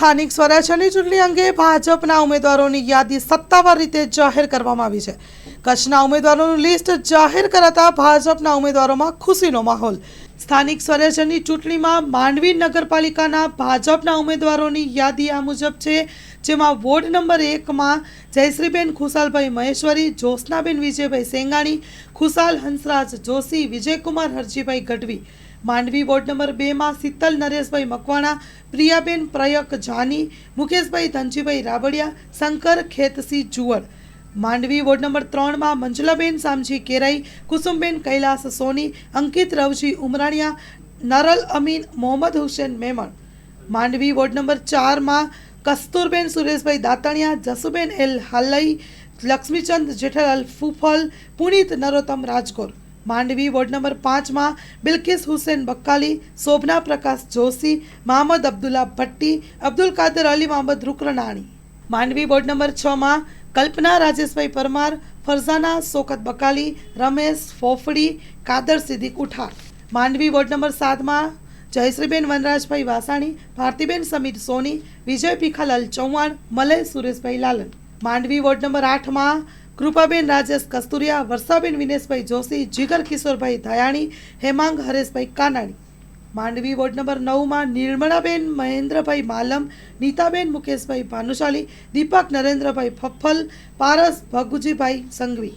સ્થાનિક સ્વરાજ્યની ચૂંટણી અંગે ભાજપના ઉમેદવારોની યાદી સત્તાવાર રીતે જાહેર કરવામાં આવી છે. કચ્છના ઉમેદવારોનું લિસ્ટ જાહેર કરાતા ભાજપના ઉમેદવારોમાં ખુશીનો માહોલ. સ્થાનિક સ્વરાજ્યની ચૂંટણીમાં માંડવી નગરપાલિકાના ભાજપના ઉમેદવારોની યાદી આ મુજબ છે, જેમાં વોર્ડ નંબર 1માં જયશ્રીબેન ખુશાલભાઈ મહેશ્વરી, જ્યોત્સનાબેન વિજયભાઈ સેંગાણી, ખુશાલ હંસરાજ જોશી, વિજયકુમાર હરજીભાઈ ગઢવી. માંડવી વોર્ડ નંબર 2માં શીતલ નરેશભાઈ મકવાણા, પ્રિયાબેન પ્રયક જાની, મુકેશભાઈ ધનજીભાઈ રાબડિયા, શંકર ખેતસિંહ જુવડ. માંડવી વોર્ડ નંબર 3માં મંજુલાબેન સામજી કેરાઈ, કુસુમબેન કૈલાસ સોની, અંકિત રવજી ઉમરાણીયા, નરલ અમીન, મોહમ્મદ હુસેન મેમણ. માંડવી વોર્ડ નંબર 4માં Kasturben Sureshbhai Datania, Jasuben L Halai, Laxmichand Jethalal Fufal, Punit Narottam Rajgor. Mandvi ward number 5માં Bilkis Hussain બક્કાલી, Shobhana પ્રકાશ જોશી, મહમદ અબ્દુલ્લા ભટ્ટી, અબ્દુલ કાદર અલી મહમદ રૂકરનાણી. માંડવી વોર્ડ નંબર 6માં કલ્પના રાજેશભાઈ પરમાર, ફરઝાના શોકત બકાલી, રમેશ ફોફડી, કાદર સિદ્દીક ઉઠાર. માંડવી વોર્ડ નંબર 7માં જયશ્રીબેન વનરાજભાઈ વાસાણી, ભારતીબેન સમીર સોની, વિજય ભીખાલાલ ચૌહાણ, મલય સુરેશભાઈ લાલન. માંડવી વોર્ડ નંબર 8માં કૃપાબેન રાજેશ કસ્તુરિયા, વર્ષાબેન વિનેશભાઈ જોશી, જીગર કિશોરભાઈ દયાણી, હેમાંગ હરેશભાઈ કાનાણી. માંડવી વોર્ડ નંબર 9માં નિર્મળાબેન મહેન્દ્રભાઈ માલમ, નીતાબેન મુકેશભાઈ ભાનુશાલી, દીપક નરેન્દ્રભાઈ ફફ્ફલ, પારસ ભગુજીભાઈ સંઘવી.